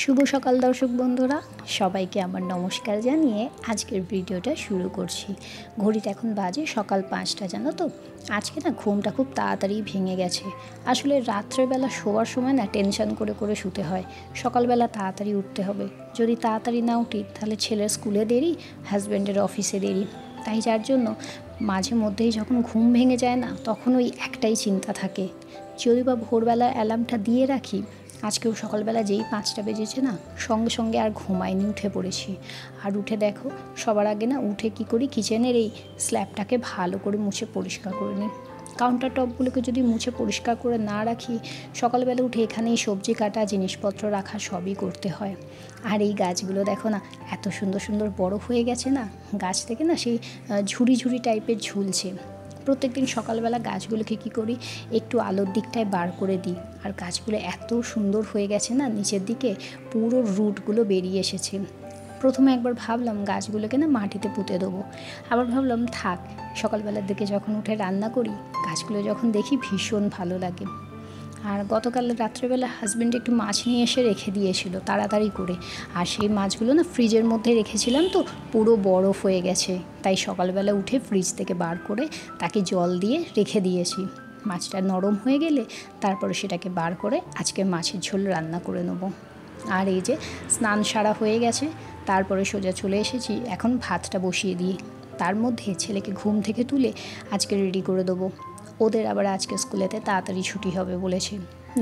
শুভ সকাল দর্শক বন্ধুরা, সবাইকে আমার নমস্কার জানিয়ে আজকের ভিডিওটা শুরু করছি। ঘড়িতে এখন বাজে সকাল 5টা। জানো তো, আজকে না ঘুমটা খুব তাড়াতাড়ি ভেঙে গেছে। আসলে রাত্রেবেলা শোয়ার সময় না টেনশন করে করে শুতে হয়, সকালবেলা তাড়াতাড়ি উঠতে হবে। যদি তাড়াতাড়ি না উঠি তাহলে ছেলের স্কুলে দেরি, হাজব্যান্ডের অফিসে দেরি। তাই যার জন্য মাঝে মধ্যেই যখন ঘুম ভেঙে যায় না, তখন ওই একটাই চিন্তা থাকে, যদি বা ভোরবেলা অ্যালার্মটা দিয়ে রাখি। আজকেও সকালবেলা যেই 5টা বেজেছে না, সঙ্গে সঙ্গে আর ঘুমাইনি, উঠে পড়েছি। আর উঠে দেখো, সবার আগে না উঠে কি করি, কিচেনের এই স্ল্যাবটাকে ভালো করে মুছে পরিষ্কার করে নিই। কাউন্টার টপগুলোকে যদি মুছে পরিষ্কার করে না রাখি, সকালবেলা উঠে এখানেই সবজি কাটা, জিনিসপত্র রাখা সবই করতে হয়। আর এই গাছগুলো দেখো না, এত সুন্দর সুন্দর বড় হয়ে গেছে না, গাছ থেকে না সেই ঝুড়ি ঝুড়ি টাইপের ঝুলছে। প্রত্যেকদিন সকালবেলা গাছগুলোকে কী করি, একটু আলোর দিকটায় বার করে দিই। আর গাছগুলো এত সুন্দর হয়ে গেছে না, নিচের দিকে পুরো রুটগুলো বেরিয়ে এসেছে। প্রথমে একবার ভাবলাম গাছগুলোকে না মাটিতে পুঁতে দেবো, আবার ভাবলাম থাক, সকালবেলার দিকে যখন উঠে রান্না করি গাছগুলো যখন দেখি ভীষণ ভালো লাগে। আর গতকাল রাত্রেবেলা হাজব্যান্ড একটু মাছ নিয়ে এসে রেখে দিয়েছিল তাড়াতাড়ি করে, আর সেই মাছগুলো না ফ্রিজের মধ্যে রেখেছিলাম, তো পুরো বরফ হয়ে গেছে। তাই সকালবেলা উঠে ফ্রিজ থেকে বার করে তাকে জল দিয়ে রেখে দিয়েছি। মাছটা নরম হয়ে গেলে তারপরে সেটাকে বার করে আজকে মাছের ঝোল রান্না করে নেব। আর এই যে স্নান সারা হয়ে গেছে, তারপরে সোজা চলে এসেছি, এখন ভাতটা বসিয়ে দিই। তার মধ্যে ছেলেকে ঘুম থেকে তুলে আজকে রেডি করে দেবো। ওদের আবার আজকে স্কুলেতে তাড়াতাড়ি ছুটি হবে বলেছে।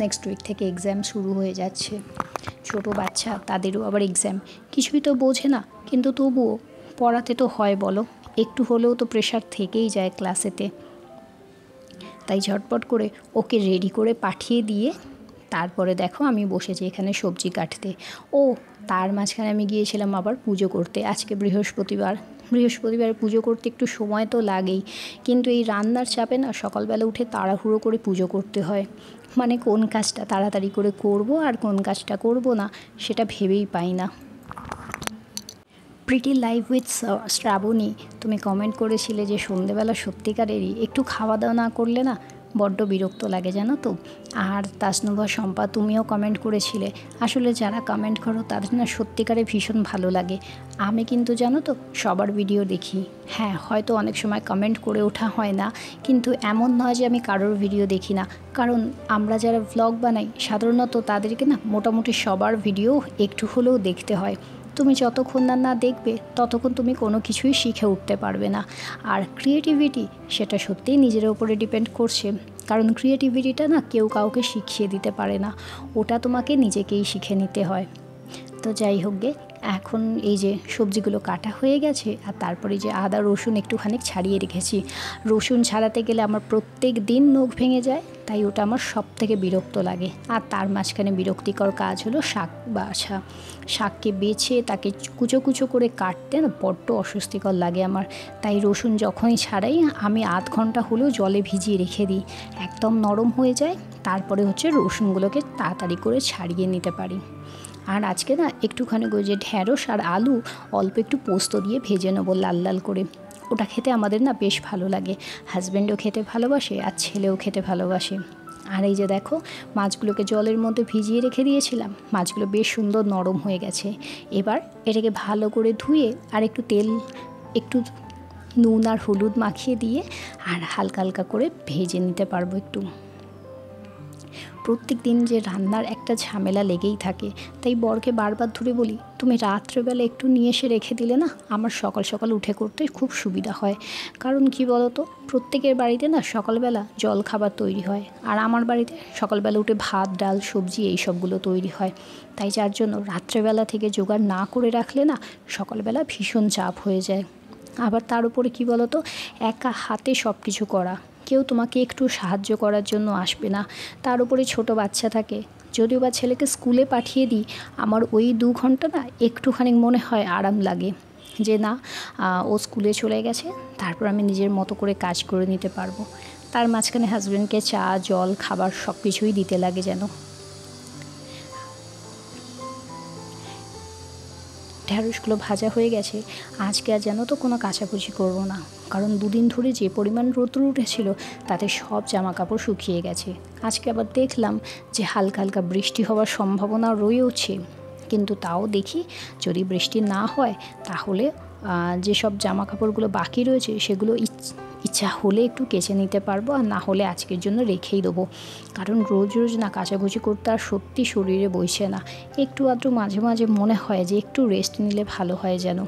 নেক্সট উইক থেকে এক্সাম শুরু হয়ে যাচ্ছে। ছোট বাচ্চা, তাদেরও আবার এক্সাম, কিছুই তো বোঝে না, কিন্তু তবুও পড়াতে তো হয় বলো, একটু হলেও তো প্রেশার থেকেই যায় ক্লাসেতে। তাই ঝটপট করে ওকে রেডি করে পাঠিয়ে দিয়ে তারপরে দেখো আমি বসেছি এখানে সবজি কাটতে। ও তার মাঝখানে আমি গিয়েছিলাম আবার পুজো করতে। আজকে বৃহস্পতিবার পুজো করতে একটু সময় তো লাগেই, কিন্তু এই রান্নার চাপে না সকালবেলা উঠে তাড়াহুড়ো করে পুজো করতে হয়। মানে কোন কাজটা তাড়াতাড়ি করে করব আর কোন কাজটা করব না, সেটা ভেবেই পাই না। প্রিটি লাইফ উইথ শ্রাবণী, তুমি কমেন্ট করেছিলে যে সন্ধেবেলা সত্যিকারেরই একটু খাওয়া দাওয়া না করলে না বড্ড বিরক্ত লাগে, জানো তো। আর তাসনুভা শম্পা, তুমিও কমেন্ট করেছিলে। আসলে যারা কমেন্ট করো তাদের না সত্যিকারে ভীষণ ভালো লাগে। আমি কিন্তু জানো তো সবার ভিডিও দেখি। হ্যাঁ, হয়তো অনেক সময় কমেন্ট করে ওঠা হয় না, কিন্তু এমন নয় যে আমি কারোর ভিডিও দেখি না। কারণ আমরা যারা ভ্লগ বানাই সাধারণত তাদেরকে না মোটামুটি সবার ভিডিও একটু হলেও দেখতে হয়। তুমি যতক্ষণ না দেখবে ততক্ষণ তুমি কোনো কিছুই শিখে উঠতে পারবে না। আর ক্রিয়েটিভিটি, সেটা সত্যিই নিজের উপরে ডিপেন্ড করছে। কারণ ক্রিয়েটিভিটিটা না কেউ কাউকে শিখিয়ে দিতে পারে না, ওটা তোমাকে নিজেকেই শিখে নিতে হয়। তো যাই হোক গে, এখন এই যে সবজিগুলো কাটা হয়ে গেছে, আর তারপরে যে আদা রসুন একটুখানি ছাড়িয়ে রেখেছি। রসুন ছাড়াতে গেলে আমার প্রত্যেক দিন নখ ভেঙে যায়, তাই ওটা আমার সব থেকে বিরক্ত লাগে। আর তার মাঝখানে বিরক্তিকর কাজ হলো শাক বাছা। শাককে বেছে তাকে কুচো কুচো করে কাটতে না বড্ড অস্বস্তিকর লাগে আমার। তাই রসুন যখনই ছাড়াই আমি আধ ঘন্টা হলেও জলে ভিজিয়ে রেখে দিই, একদম নরম হয়ে যায়। তারপরে হচ্ছে রসুনগুলোকে তাড়াতাড়ি করে ছাড়িয়ে নিতে পারি। আর আজকে না একটুখানি যে ঢ্যাঁড়স আর আলু অল্প একটু পোস্ত দিয়ে ভেজে নেবো লাল লাল করে। ওটা খেতে আমাদের না বেশ ভালো লাগে, হাজব্যান্ডও খেতে ভালোবাসে আর ছেলেও খেতে ভালোবাসে। আর এই যে দেখো, মাছগুলোকে জলের মধ্যে ভিজিয়ে রেখে দিয়েছিলাম, মাছগুলো বেশ সুন্দর নরম হয়ে গেছে। এবার এটাকে ভালো করে ধুয়ে আর একটু তেল, একটু নুন আর হলুদ মাখিয়ে দিয়ে আর হালকা হালকা করে ভেজে নিতে পারবো একটু। প্রত্যেক দিন যে রান্নার একটা ঝামেলা লেগেই থাকে, তাই বরকে বারবার ধরে বলি, তুমি রাত্রেবেলা একটু নিয়ে এসে রেখে দিলে না আমার সকাল সকাল উঠে করতে খুব সুবিধা হয়। কারণ কি বলো তো, প্রত্যেকের বাড়িতে না সকালবেলা জল খাবার তৈরি হয়, আর আমার বাড়িতে সকালবেলা উঠে ভাত ডাল সবজি এই সবগুলো তৈরি হয়। তাই যার জন্য রাত্রেবেলা থেকে জোগাড় না করে রাখলে না সকালবেলা ভীষণ চাপ হয়ে যায়। আবার তার উপরে কী বলো তো, একা হাতে সব কিছু করা, কেউ তোমাকে একটু সাহায্য করার জন্য আসবে না। তার উপরে ছোট বাচ্চা থাকে, যদিও বা ছেলেকে স্কুলে পাঠিয়ে দিই, আমার ওই 2 ঘন্টা না একটুখানি মনে হয় আরাম লাগে যে না, ও স্কুলে চলে গেছে, তারপর আমি নিজের মতো করে কাজ করে নিতে পারবো। তার মাঝখানে হাজব্যান্ডকে চা জল খাবার সব কিছুই দিতে লাগে যেন। ঢ্যাঁড়সগুলো ভাজা হয়ে গেছে। আজকে আর জানো তো কোনো কাচাকুচি করবো না, কারণ 2 দিন ধরে যে পরিমাণ রোদ্দুর উঠেছিল তাতে সব জামা কাপড় শুকিয়ে গেছে। আজকে আবার দেখলাম যে হালকা হালকা বৃষ্টি হওয়ার সম্ভাবনা রয়েছে, কিন্তু তাও দেখি যদি বৃষ্টি না হয় তাহলে যেসব জামা কাপড়গুলো বাকি রয়েছে সেগুলো ইচ্ছা হলে একটু কেচে নিতে পারবো, আর না হলে আজকের জন্য রেখেই দেবো। কারণ রোজ রোজ না কাচাকুচি করতে আর সত্যি শরীরে বইছে না। একটু আধটু মাঝে মাঝে মনে হয় যে একটু রেস্ট নিলে ভালো হয় যেন।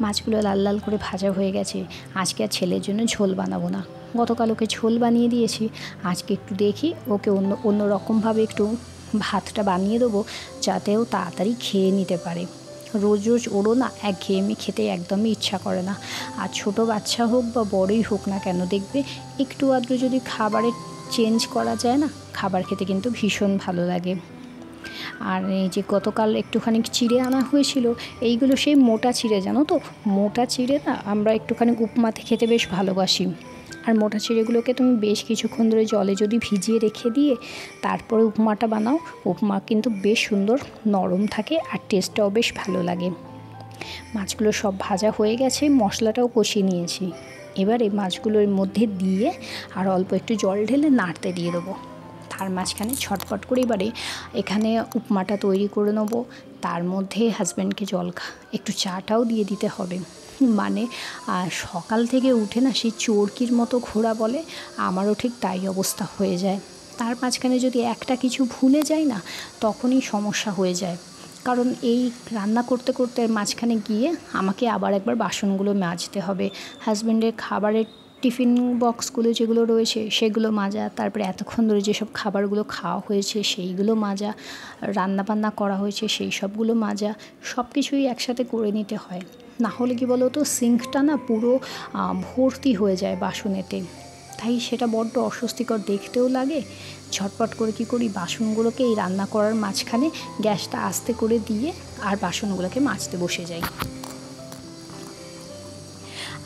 মাছগুলো লাল লাল করে ভাজা হয়ে গেছে। আজকে আর ছেলের জন্য ঝোল বানাবো না, গতকাল ওকে ঝোল বানিয়ে দিয়েছি। আজকে একটু দেখি ওকে অন্য রকমভাবে একটু ভাতটা বানিয়ে দেবো, যাতে ও তাড়াতাড়ি খেয়ে নিতে পারে। রোজ রোজ ওরও না একঘেয়েমি খেতে একদমই ইচ্ছা করে না। আর ছোটো বাচ্চা হোক বা বড়ই হোক না কেন, দেখবে একটু আধটু যদি খাবারের চেঞ্জ করা যায় না, খাবার খেতে কিন্তু ভীষণ ভালো লাগে। আর এই যে গতকাল একটুখানি চিড়ে আনা হয়েছিল, এইগুলো সেই মোটা চিড়ে, জানো তো, মোটা চিড়ে না আমরা একটুখানি উপমাতে খেতে বেশ ভালোবাসি। আর মোটা চিড়েগুলোকে তুমি বেশ কিছুক্ষণ ধরে জলে যদি ভিজিয়ে রেখে দিয়ে তারপরে উপমাটা বানাও, উপমা কিন্তু বেশ সুন্দর নরম থাকে আর টেস্টটাও বেশ ভালো লাগে। মাছগুলো সব ভাজা হয়ে গেছে, মশলাটাও কষিয়ে নিয়েছি। এবারে মাছগুলোর মধ্যে দিয়ে আর অল্প একটু জল ঢেলে নাড়তে দিয়ে দেবো। তার মাঝখানে ছটফট করে এবারে এখানে উপমাটা তৈরি করে নেবো। তার মধ্যে হাজব্যান্ডকে একটু চাটাও দিয়ে দিতে হবে। মানে সকাল থেকে উঠে না সেই চরকির মতো ঘোরা বলে, আমারও ঠিক তাই অবস্থা হয়ে যায়। তার মাঝখানে যদি একটা কিছু ভুলে যাই না, তখনই সমস্যা হয়ে যায়। কারণ এই রান্না করতে করতে মাঝখানে গিয়ে আমাকে আবার একবার বাসনগুলো মাজতে হবে, হাজব্যান্ডের খাবারের টিফিন বক্সগুলো যেগুলো রয়েছে সেগুলো মাজা, তারপরে এতক্ষণ ধরে যেসব খাবারগুলো খাওয়া হয়েছে সেইগুলো মাজা, রান্নাবান্না করা হয়েছে সেই সবগুলো মাজা, সব কিছুই একসাথে করে নিতে হয়। না হলে কি বলো তো, সিঙ্কটা না পুরো ভর্তি হয়ে যায় বাসনেতে, তাই সেটা বড্ড অস্বস্তিকর দেখতেও লাগে। ঝটপট করে কী করি, বাসনগুলোকে এই রান্না করার মাঝখানে গ্যাসটা আস্তে করে দিয়ে আর বাসনগুলোকে মাজতে বসে যাই।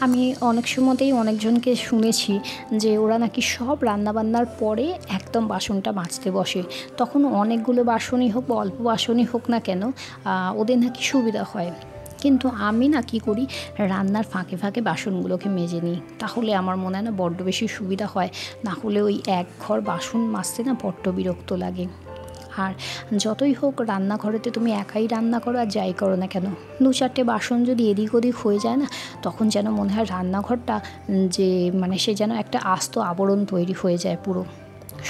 আমি অনেক সময়তেই অনেকজনকে শুনেছি যে ওরা নাকি সব রান্নাবান্নার পরে একদম বাসনটা মাজতে বসে, তখন অনেকগুলো বাসনই হোক বা অল্প বাসনই হোক না কেন ওদের নাকি সুবিধা হয়। কিন্তু আমি না কী করি, রান্নার ফাঁকে ফাঁকে বাসনগুলোকে মেজে নিই, তাহলে আমার মনে হয় না বড্ড বেশি সুবিধা হয়। না হলে ওই এক ঘর বাসন মাজতে না বড্ড বিরক্ত লাগে। আর যতই হোক রান্নাঘরেতে তুমি একাই রান্না করো আর যাই করো না কেন, 2-4টে বাসন যদি এদিক ওদিক হয়ে যায় না, তখন যেন মনে হয় রান্নাঘরটা যে মানে সে যেন একটা আস্ত আবরণ তৈরি হয়ে যায়, পুরো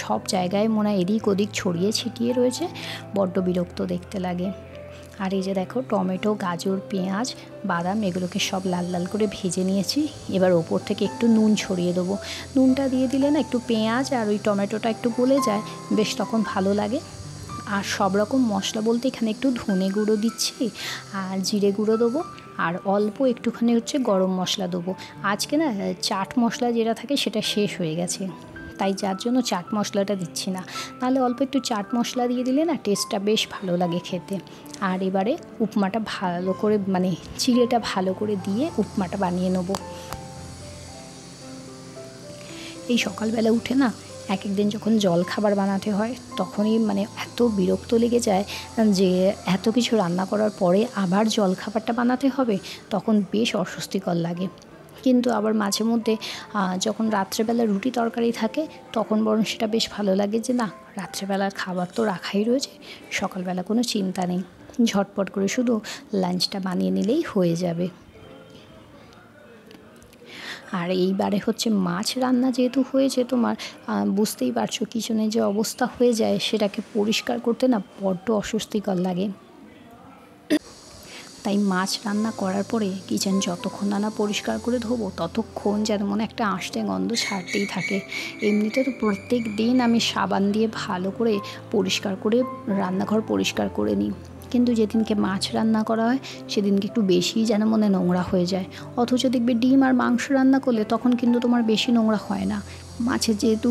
সব জায়গায় মনে হয় এদিক ওদিক ছড়িয়ে ছিটিয়ে রয়েছে, বড্ড বিরক্ত দেখতে লাগে। আর এই যে দেখো, টমেটো, গাজর, পেঁয়াজ, বাদাম এগুলোকে সব লাল লাল করে ভেজে নিয়েছি। এবার ওপর থেকে একটু নুন ছড়িয়ে দেবো। নুনটা দিয়ে দিলে না একটু পেঁয়াজ আর ওই টমেটোটা একটু গলে যায়, বেশ তখন ভালো লাগে। আর সব রকম মশলা বলতে এখানে একটু ধনে গুঁড়ো দিচ্ছি, আর জিরে গুঁড়ো দেবো, আর অল্প একটুখানি হচ্ছে গরম মশলা দেবো। আজকে না চাট মশলা যেটা থাকে সেটা শেষ হয়ে গেছে, তাই যার জন্য চাট মশলাটা দিচ্ছি না, নাহলে অল্প একটু চাট মশলা দিয়ে দিলে না টেস্টটা বেশ ভালো লাগে খেতে। আর এবারে উপমাটা ভালো করে মানে চিড়েটা ভালো করে দিয়ে উপমাটা বানিয়ে নেবো। এই সকালবেলা উঠে না এক একদিন যখন জল খাবার বানাতে হয়, তখনই মানে এত বিরক্ত লেগে যায় যে এত কিছু রান্না করার পরে আবার জল খাবারটা বানাতে হবে, তখন বেশ অস্বস্তিকর লাগে। কিন্তু আবার মাঝে মধ্যে যখন রাত্রেবেলা রুটি তরকারি থাকে, তখন বরং সেটা বেশ ভালো লাগে যে না, রাত্রেবেলার খাবার তো রাখাই রয়েছে, সকালবেলা কোনো চিন্তা নেই, ঝটপট করে শুধু লাঞ্চটা বানিয়ে নিলেই হয়ে যাবে। আর এইবারে হচ্ছে মাছ রান্না যেহেতু হয়েছে তোমার, বুঝতেই পারছো কিচেনে যে অবস্থা হয়ে যায়, সেটাকে পরিষ্কার করতে না বড্ড অস্বস্তিকর লাগে। তাই মাছ রান্না করার পরে কিচেন যতক্ষণ না পরিষ্কার করে ধোবো, ততক্ষণ যেন মনে একটা আঁশটে গন্ধ ছাড়তেই থাকে। এমনিতে তো প্রত্যেক দিন আমি সাবান দিয়ে ভালো করে পরিষ্কার করে রান্নাঘর পরিষ্কার করে নিই, কিন্তু যেদিনকে মাছ রান্না করা হয় সেদিনকে একটু বেশিই যেন মনে নোংরা হয়ে যায়। অথচ দেখবে ডিম আর মাংস রান্না করলে তখন কিন্তু তোমার বেশি নোংরা হয় না, মাছের যেহেতু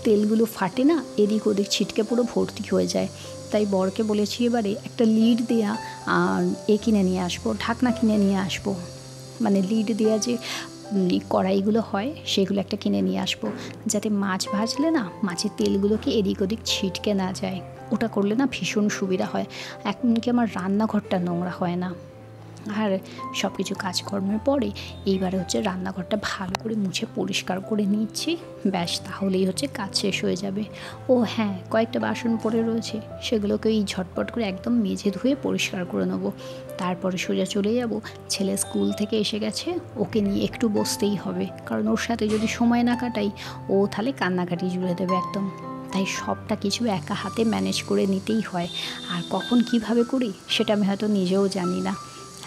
তেলগুলো ফাটে না, এদিক ওদিক ছিটকে পুরো ভর্তি হয়ে যায়। তাই বরকে বলেছি এবারে একটা লিড দেয়া কিনে নিয়ে আসবো, ঢাকনা কিনে নিয়ে আসবো, মানে লিড দেয়া যে কড়াইগুলো হয় সেগুলো একটা কিনে নিয়ে আসবো, যাতে মাছ ভাজলে না মাছের তেলগুলোকে এদিক ওদিক ছিটকে না যায়। ওটা করলে না ভীষণ সুবিধা হয়, এমনকি আমার রান্নাঘরটা নোংরা হয় না। আর সব কিছু কাজকর্মের পরে এইবারে হচ্ছে রান্নাঘরটা ভালো করে মুছে পরিষ্কার করে নিচ্ছি। ব্যাস, তাহলেই হচ্ছে কাজ শেষ হয়ে যাবে। ও হ্যাঁ, কয়েকটা বাসন পড়ে রয়েছে, সেগুলোকে এই ঝটপট করে একদম মেজে ধুয়ে পরিষ্কার করে নেবো। তারপরে সোজা চলে যাব, ছেলে স্কুল থেকে এসে গেছে, ওকে নিয়ে একটু বসতেই হবে, কারণ ওর সাথে যদি সময় না কাটাই ও তাহলে কান্নাকাটি জুড়ে দেবে একদম। তাই সবটা কিছু একা হাতে ম্যানেজ করে নিতেই হয়, আর কখন কিভাবে করি সেটা আমি হয়তো নিজেও জানি না।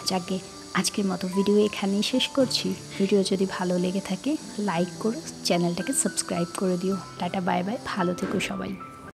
যাকে আজকের মতো ভিডিও এখানেই শেষ করছি। ভিডিও যদি ভালো লেগে থাকে লাইক করো, চ্যানেলটাকে সাবস্ক্রাইব করে দিও। টাটা, বাই বাই, ভালো থেকো সবাই।